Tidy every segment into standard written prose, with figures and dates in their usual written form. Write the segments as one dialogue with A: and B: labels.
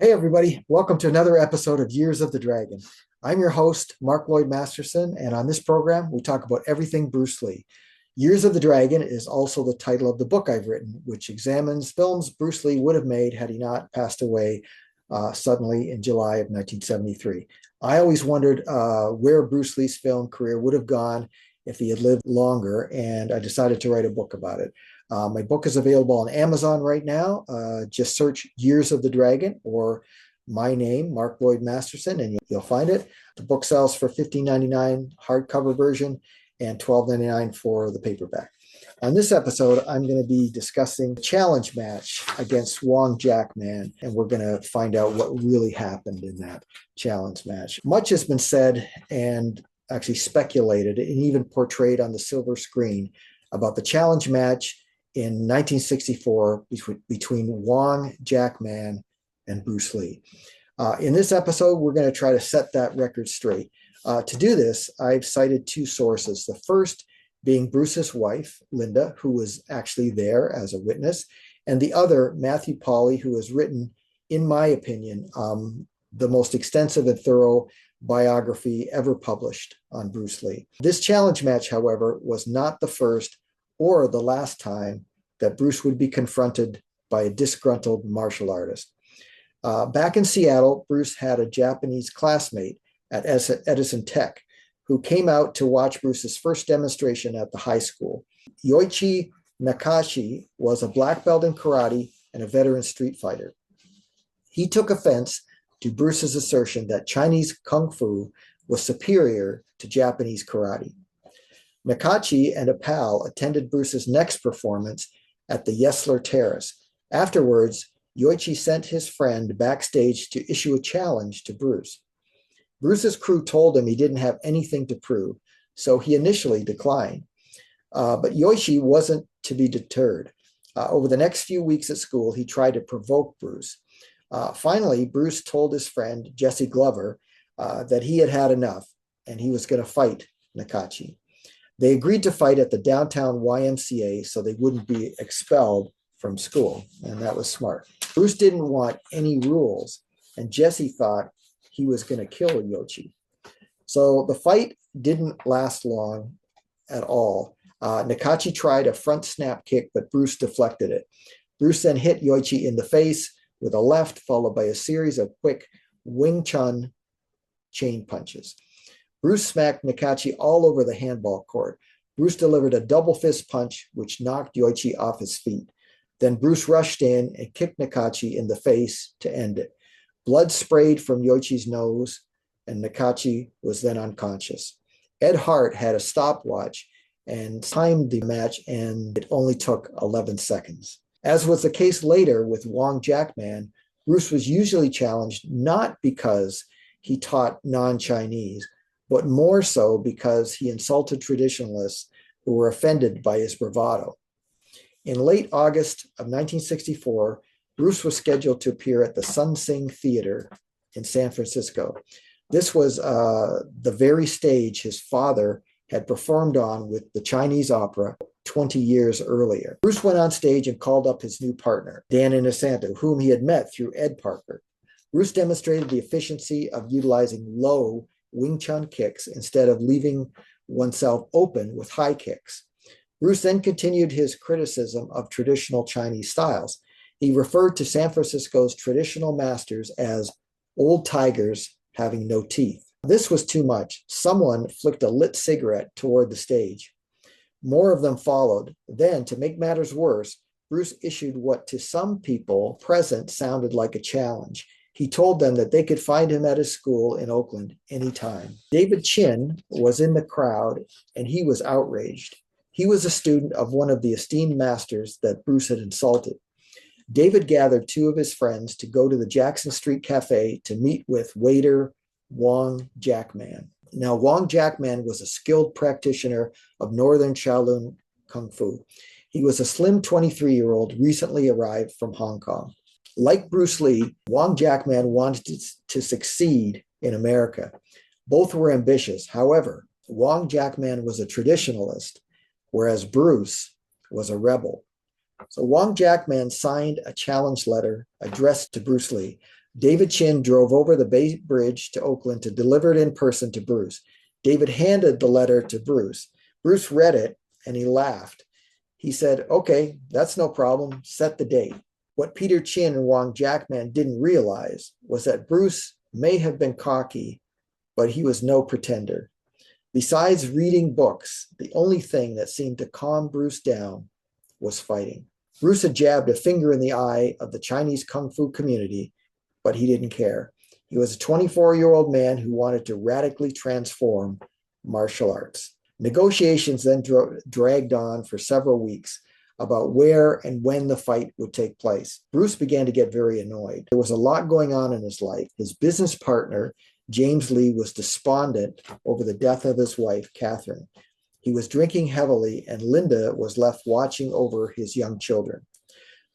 A: Hey, everybody. Welcome to another episode of Years of the Dragon. I'm your host, Mark Lloyd Masterson, and on this program, we talk about everything Bruce Lee. Years of the Dragon is also the title of the book I've written, which examines films Bruce Lee would have made had he not passed away suddenly in July of 1973. I always wondered where Bruce Lee's film career would have gone if he had lived longer, and I decided to write a book about it. My book is available on Amazon right now. Just search Years of the Dragon or my name, Mark Lloyd Masterson, and you'll find it. The book sells for $15.99 hardcover version and $12.99 for the paperback. On this episode, I'm going to be discussing the challenge match against Wong Jack Man, and we're going to find out what really happened in that challenge match. Much has been said and actually speculated and even portrayed on the silver screen about the challenge match in 1964 between Wong Jack Man and Bruce Lee. In this episode, we're going to try to set that record straight. To do this, I've cited two sources. The first being Bruce's wife, Linda, who was actually there as a witness, and the other, Matthew Pauly, who has written, in my opinion, the most extensive and thorough biography ever published on Bruce Lee. This challenge match, however, was not the first or the last time that Bruce would be confronted by a disgruntled martial artist. Back in Seattle, Bruce had a Japanese classmate at Edison Tech who came out to watch Bruce's first demonstration at the high school. Yoichi Nakashi was a black belt in karate and a veteran street fighter. He took offense to Bruce's assertion that Chinese kung fu was superior to Japanese karate. Nakachi and a pal attended Bruce's next performance at the Yesler Terrace. Afterwards, Yoichi sent his friend backstage to issue a challenge to Bruce. Bruce's crew told him he didn't have anything to prove, so he initially declined. But Yoichi wasn't to be deterred. Over the next few weeks at school, he tried to provoke Bruce. Finally, Bruce told his friend, Jesse Glover, that he had had enough and he was going to fight Nakachi. They agreed to fight at the downtown YMCA so they wouldn't be expelled from school, and that was smart. Bruce didn't want any rules, and Jesse thought he was going to kill Yoichi. So the fight didn't last long at all. Nakachi tried a front snap kick, but Bruce deflected it. Bruce then hit Yoichi in the face with a left, followed by a series of quick Wing Chun chain punches. Bruce smacked Nakachi all over the handball court. Bruce delivered a double fist punch, which knocked Yoichi off his feet. Then Bruce rushed in and kicked Nakachi in the face to end it. Blood sprayed from Yoichi's nose, and Nakachi was then unconscious. Ed Hart had a stopwatch and timed the match, and it only took 11 seconds. As was the case later with Wong Jack Man, Bruce was usually challenged not because he taught non-Chinese, but more so because he insulted traditionalists who were offended by his bravado. In late August of 1964, Bruce was scheduled to appear at the Sun Sing Theater in San Francisco. This was the very stage his father had performed on with the Chinese opera 20 years earlier. Bruce went on stage and called up his new partner, Dan Inosanto, whom he had met through Ed Parker. Bruce demonstrated the efficiency of utilizing low Wing Chun kicks instead of leaving oneself open with high kicks. Bruce then continued his criticism of traditional Chinese styles. He referred to San Francisco's traditional masters as old tigers having no teeth. This was too much. Someone flicked a lit cigarette toward the stage. More of them followed. Then, to make matters worse, Bruce issued what to some people present sounded like a challenge. He told them that they could find him at his school in Oakland anytime. David Chin was in the crowd, and he was outraged. He was a student of one of the esteemed masters that Bruce had insulted. David gathered two of his friends to go to the Jackson Street Cafe to meet with waiter Wong Jack Man. Now, Wong Jack Man was a skilled practitioner of Northern Shaolin Kung Fu. He was a slim 23-year-old recently arrived from Hong Kong. Like Bruce Lee, Wong Jack Man wanted to succeed in America. Both were ambitious. However, Wong Jack Man was a traditionalist, whereas Bruce was a rebel. So Wong Jack Man signed a challenge letter addressed to Bruce Lee. David Chin drove over the Bay Bridge to Oakland to deliver it in person to Bruce. David handed the letter to Bruce. Bruce read it and he laughed. He said, "Okay, that's no problem. Set the date." What Peter Chin and Wong Jack Man didn't realize was that Bruce may have been cocky, but he was no pretender. Besides reading books, the only thing that seemed to calm Bruce down was fighting. Bruce had jabbed a finger in the eye of the Chinese Kung Fu community, but he didn't care. He was a 24-year-old man who wanted to radically transform martial arts. Negotiations then dragged on for several weeks about where and when the fight would take place. Bruce began to get very annoyed. There was a lot going on in his life. His business partner, James Lee, was despondent over the death of his wife, Catherine. He was drinking heavily, and Linda was left watching over his young children.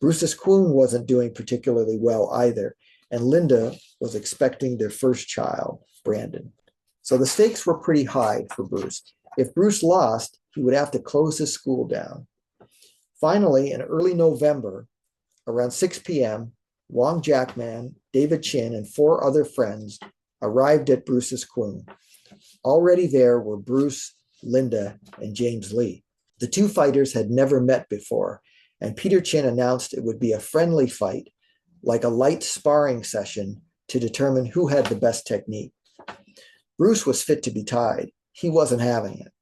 A: Bruce's Kwoon wasn't doing particularly well either, and Linda was expecting their first child, Brandon. So the stakes were pretty high for Bruce. If Bruce lost, he would have to close his school down. Finally, in early November, around 6 p.m., Wong Jack Man, David Chin, and 4 other friends arrived at Bruce's Kwoon. Already there were Bruce, Linda, and James Lee. The 2 fighters had never met before, and Peter Chin announced it would be a friendly fight, like a light sparring session to determine who had the best technique. Bruce was fit to be tied. He wasn't having it.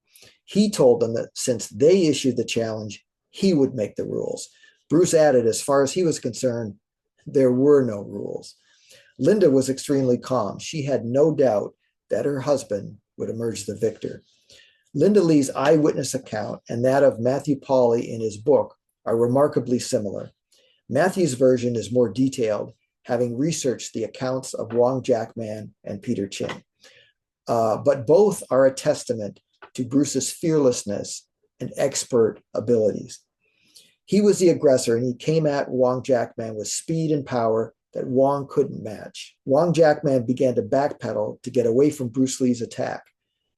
A: He told them that since they issued the challenge, he would make the rules. Bruce added, as far as he was concerned, there were no rules. Linda was extremely calm. She had no doubt that her husband would emerge the victor. Linda Lee's eyewitness account and that of Matthew Pauly in his book are remarkably similar. Matthew's version is more detailed, having researched the accounts of Wong Jack Man and Peter Chin. But both are a testament to Bruce's fearlessness and expert abilities. He was the aggressor, and he came at Wong Jack Man with speed and power that Wong couldn't match. Wong Jack Man began to backpedal to get away from Bruce Lee's attack.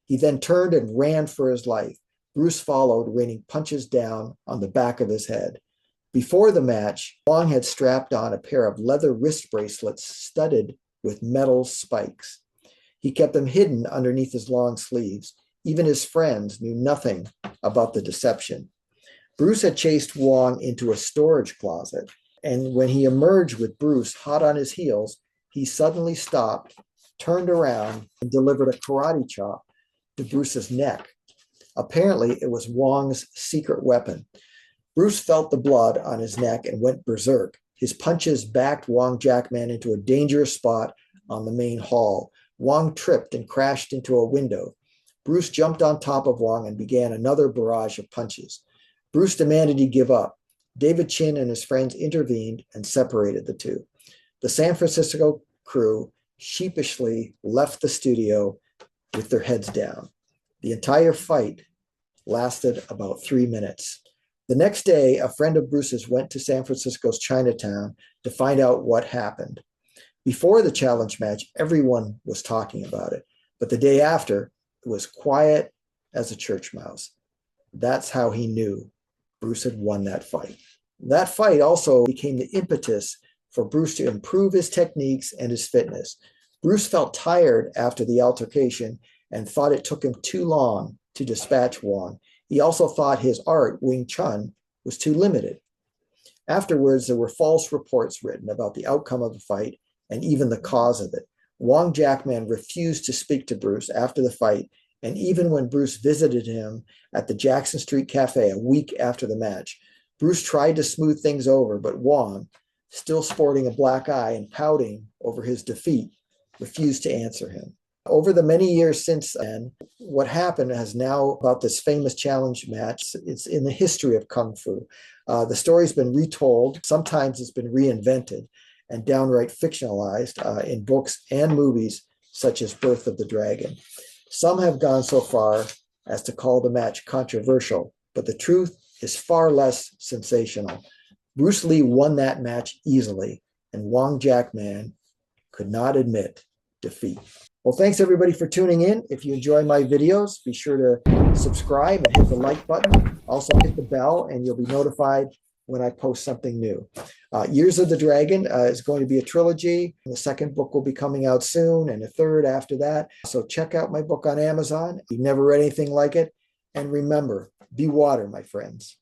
A: He then turned and ran for his life. Bruce followed, raining punches down on the back of his head. Before the match, Wong had strapped on a pair of leather wrist bracelets studded with metal spikes. He kept them hidden underneath his long sleeves. Even his friends knew nothing about the deception. Bruce had chased Wong into a storage closet, and when he emerged with Bruce hot on his heels, he suddenly stopped, turned around, and delivered a karate chop to Bruce's neck. Apparently, it was Wong's secret weapon. Bruce felt the blood on his neck and went berserk. His punches backed Wong Jack Man into a dangerous spot on the main hall. Wong tripped and crashed into a window. Bruce jumped on top of Wong and began another barrage of punches. Bruce demanded he give up. David Chin and his friends intervened and separated the two. The San Francisco crew sheepishly left the studio with their heads down. The entire fight lasted about 3 minutes. The next day, a friend of Bruce's went to San Francisco's Chinatown to find out what happened. Before the challenge match, everyone was talking about it. But the day after, it was quiet as a church mouse. That's how he knew Bruce had won that fight. That fight also became the impetus for Bruce to improve his techniques and his fitness. Bruce felt tired after the altercation and thought it took him too long to dispatch Wong. He also thought his art, Wing Chun, was too limited. Afterwards, there were false reports written about the outcome of the fight and even the cause of it. Wong Jack Man refused to speak to Bruce after the fight, and even when Bruce visited him at the Jackson Street Cafe a week after the match, Bruce tried to smooth things over, but Wong, still sporting a black eye and pouting over his defeat, refused to answer him. Over the many years since then, what happened has now about this famous challenge match. It's in the history of Kung Fu. The story's been retold. Sometimes it's been reinvented and downright fictionalized in books and movies such as Birth of the Dragon. Some have gone so far as to call the match controversial, but the truth is far less sensational. Bruce Lee won that match easily, and Wong Jack Man could not admit defeat. Well, thanks everybody for tuning in. If you enjoy my videos, be sure to subscribe and hit the like button. Also hit the bell and you'll be notified when I post something new. Years of the Dragon is going to be a trilogy. The second book will be coming out soon, and a third after that. So check out my book on Amazon. You've never read anything like it. And remember, be water, my friends.